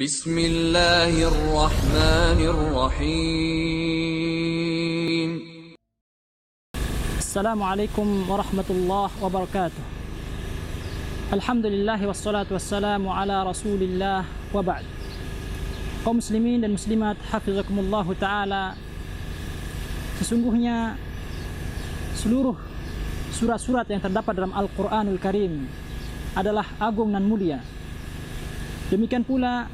Bismillahirrahmanirrahim. Assalamualaikum warahmatullahi wabarakatuh. Alhamdulillah wassalatu wassalamu ala rasulillah wa ba'd. Kaum muslimin dan muslimat hafizakumullah ta'ala, sesungguhnya seluruh surat-surat yang terdapat dalam Al-Quranul Karim adalah agung dan mulia. Demikian pula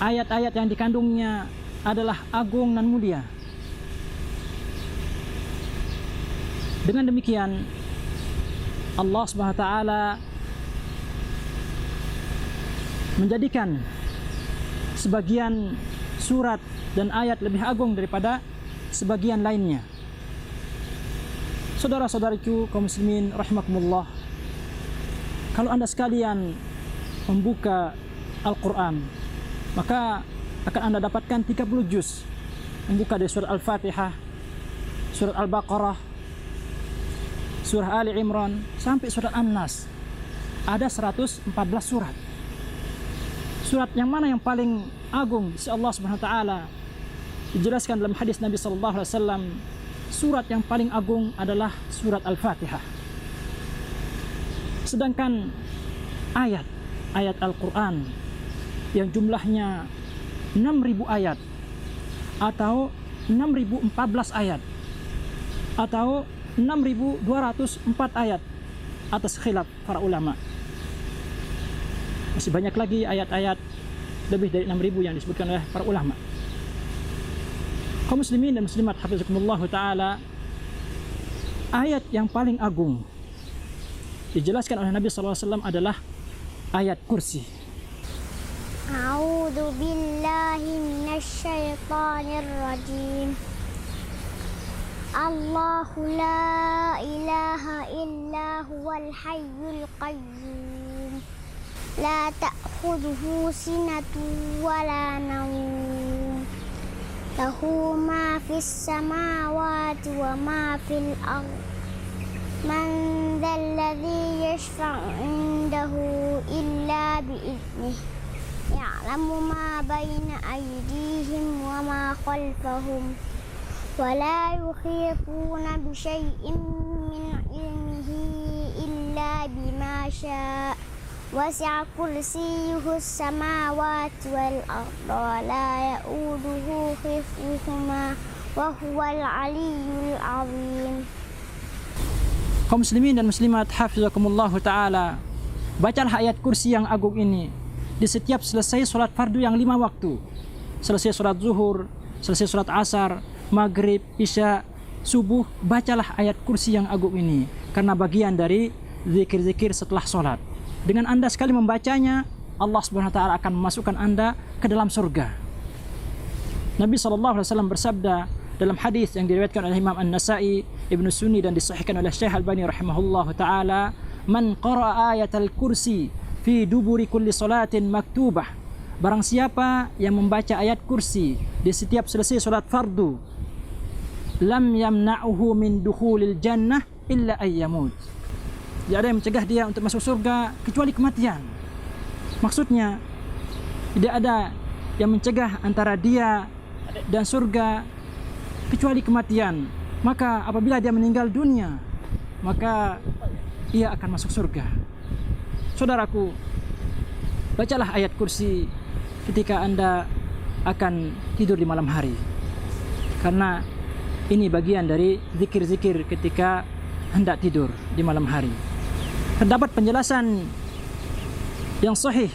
ayat-ayat yang dikandungnya adalah agung dan mulia. Dengan demikian Allah Subhanahu wa taala menjadikan sebagian surat dan ayat lebih agung daripada sebagian lainnya. Saudara-saudariku kaum muslimin rahimakumullah, kalau Anda sekalian membuka Al-Quran, maka akan Anda dapatkan 30 juz. Membuka dari surat Al-Fatihah, surat Al-Baqarah, surah Ali Imran sampai surat An-Nas. Ada 114 surat. Surat yang mana yang paling agung di Allah Subhanahu wa taala? Dijelaskan dalam hadis Nabi sallallahu alaihi wasallam, surat yang paling agung adalah surat Al-Fatihah. Sedangkan ayat Al-Quran yang jumlahnya 6.000 ayat atau 6.014 ayat atau 6.204 ayat atas khilaf para ulama. Masih banyak lagi ayat-ayat lebih dari 6.000 yang disebutkan oleh para ulama. Kaum muslimin dan muslimat hafizakumullah ta'ala, ayat yang paling agung dijelaskan oleh Nabi SAW adalah ayat kursi. A'udzu billahi minasyaitonir rajim. Allahu la ilaha illa huwal hayyul qayyum. La ta'khudhuhu sinatun wa la nawm. Lahu ma fis samawati wa ma fil ardh. Man dzalladzi yashfa'u 'indahu illa bi'idnihi. Ya'lamu ma baina aydihim wa ma khalfahum. Wa la yuhituna bi syai'in min 'ilmihi illa bima syaa. Wasi'a kursiyyuhu as-samawati wal arda wa la ya'uduhu hifdhuhuma wa huwal 'aliyyul 'azim. Kaum muslimin dan muslimat hafizakumullah ta'ala, bacalah ayat kursi yang agung ini di setiap selesai sholat fardu yang 5 waktu. Selesai sholat zuhur, selesai sholat asar, maghrib, isya, subuh, bacalah ayat kursi yang agung ini, karena bagian dari zikir-zikir setelah sholat. Dengan Anda sekali membacanya, Allah Subhanahu wa taala akan memasukkan Anda ke dalam surga. Nabi SAW bersabda dalam hadis yang diriwayatkan oleh Imam An-Nasa'i, Ibnu Sunni, dan disahihkan oleh Syekh Al-Albani rahimahullah taala, man qara'a ayatal kursi fi duburi kulli salatin maktubah, barang siapa yang membaca ayat kursi di setiap selesai salat fardu, lam yamna'uhu min dukhulil jannah illa ayyamut, tidak ada yang mencegah dia untuk masuk surga kecuali kematian. Maksudnya tidak ada yang mencegah antara dia dan surga kecuali kematian. Maka apabila dia meninggal dunia, maka ia akan masuk surga. Saudaraku, bacalah ayat kursi ketika Anda akan tidur di malam hari, karena ini bagian dari zikir-zikir ketika hendak tidur di malam hari. Terdapat penjelasan yang sahih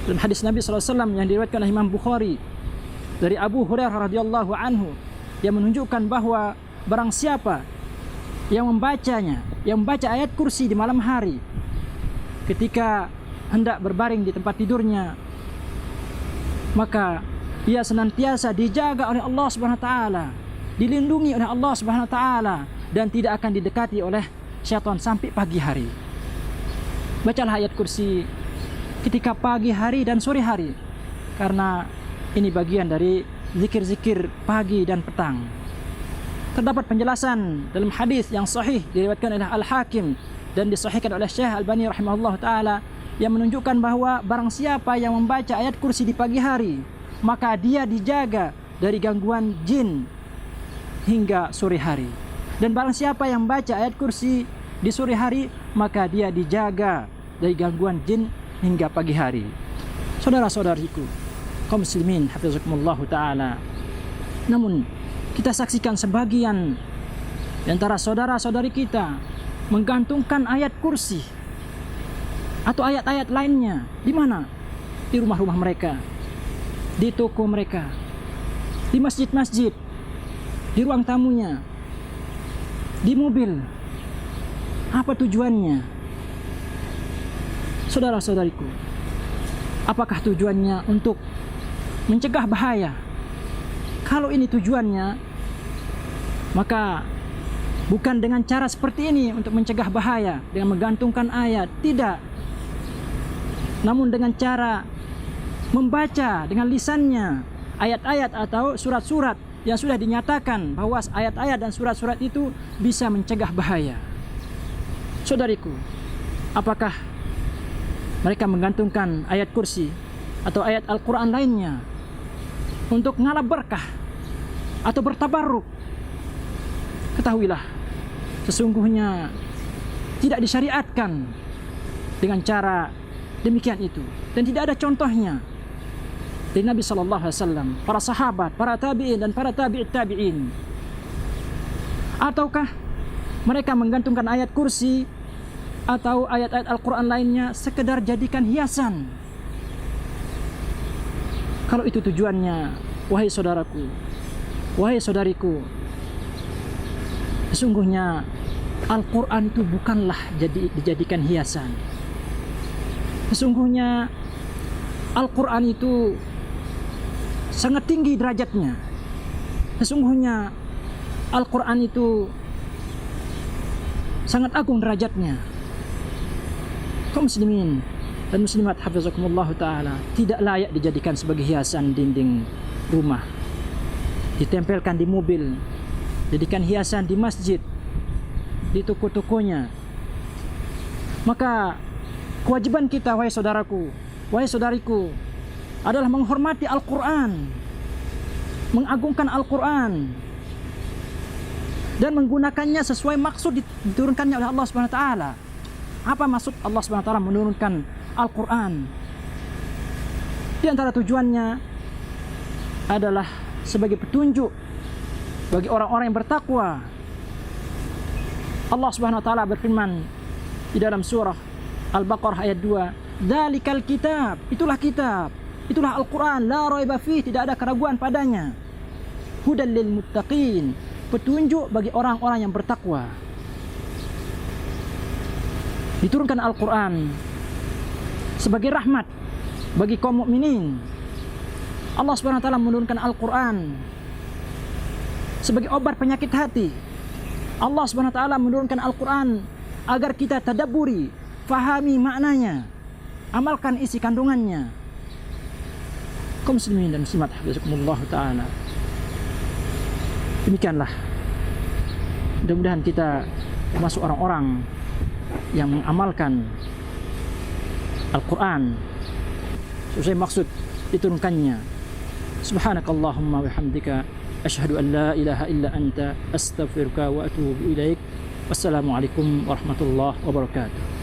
dalam hadis Nabi SAW yang diriwayatkan oleh Imam Bukhari dari Abu Hurairah radhiyallahu anhu, yang menunjukkan bahwa barang siapa yang membacanya, yang membaca ayat kursi di malam hari ketika hendak berbaring di tempat tidurnya, maka ia senantiasa dijaga oleh Allah Subhanahu wa taala, dilindungi oleh Allah Subhanahu wa taala, dan tidak akan didekati oleh syaitan sampai pagi hari. Bacalah ayat kursi ketika pagi hari dan sore hari, karena ini bagian dari zikir-zikir pagi dan petang. Terdapat penjelasan dalam hadis yang sahih diriwayatkan oleh Al-Hakim dan disahihkan oleh Syekh Al-Albani rahimahullah taala yang menunjukkan bahwa barang siapa yang membaca ayat kursi di pagi hari, maka dia dijaga dari gangguan jin hingga sore hari. Dan barang siapa yang membaca ayat kursi di sore hari, maka dia dijaga dari gangguan jin hingga pagi hari. Saudara-saudariku, kaum muslimin hafizakumullah ta'ala, namun kita saksikan sebagian di antara saudara-saudari kita menggantungkan ayat kursi atau ayat-ayat lainnya. Di mana? Di rumah-rumah mereka, di toko mereka, di masjid-masjid, di ruang tamunya, di mobil. Apa tujuannya? Saudara-saudariku, apakah tujuannya untuk mencegah bahaya? Kalau ini tujuannya, maka bukan dengan cara seperti ini untuk mencegah bahaya dengan menggantungkan ayat, tidak. Namun dengan cara membaca dengan lisannya ayat-ayat atau surat-surat yang sudah dinyatakan bahwa ayat-ayat dan surat-surat itu bisa mencegah bahaya. Saudariku, apakah mereka menggantungkan ayat kursi atau ayat Al-Quran lainnya untuk ngalap berkah atau bertabarruk? Ketahuilah, sesungguhnya tidak disyariatkan dengan cara demikian itu, dan tidak ada contohnya dari Nabi SAW, para sahabat, para tabi'in dan para tabi'it tabi'in. Ataukah mereka menggantungkan ayat kursi atau ayat-ayat Al-Quran lainnya sekedar jadikan hiasan? Kalau itu tujuannya, wahai saudaraku, wahai saudariku, sesungguhnya Al-Quran itu bukanlah dijadikan hiasan. Sesungguhnya Al-Quran itu sangat tinggi derajatnya. Sesungguhnya Al-Quran itu sangat agung derajatnya. Kaum muslimin dan muslimat hafizakumullah ta'ala, tidak layak dijadikan sebagai hiasan dinding rumah, ditempelkan di mobil, jadikan hiasan di masjid, di toko-tokonya. Maka kewajiban kita, wahai saudaraku, wahai saudariku, adalah menghormati Al-Quran, mengagungkan Al-Quran, dan menggunakannya sesuai maksud diturunkannya oleh Allah Subhanahu wa taala. Apa maksud Allah Subhanahu wa taala menurunkan Al-Quran? Di antara tujuannya adalah sebagai petunjuk bagi orang-orang yang bertakwa. Allah Subhanahu wa taala berfirman di dalam surah Al-Baqarah ayat 2, "Dzalikal kitab", itulah kitab, itulah Al-Quran, la raiba fih, tidak ada keraguan padanya. Hudal lil muttaqin, petunjuk bagi orang-orang yang bertakwa. Diturunkan Al-Quran sebagai rahmat bagi kaum mukminin. Allah Subhanahu wa taala menurunkan Al-Quran sebagai obat penyakit hati. Allah Subhanahu wa taala menurunkan Al-Quran agar kita tadabburi, fahami maknanya, amalkan isi kandungannya. Kaum muslimin dan muslimat hafizakumullah ta'ala, demikianlah, mudah-mudahan kita termasuk orang-orang yang mengamalkan Al-Quran sesuai maksud diturunkannya. Subhanakallahumma wa bihamdika, asyhadu an la ilaha illa anta, astaghfiruka wa atubu ilaik. Wassalamualaikum warahmatullahi wabarakatuh.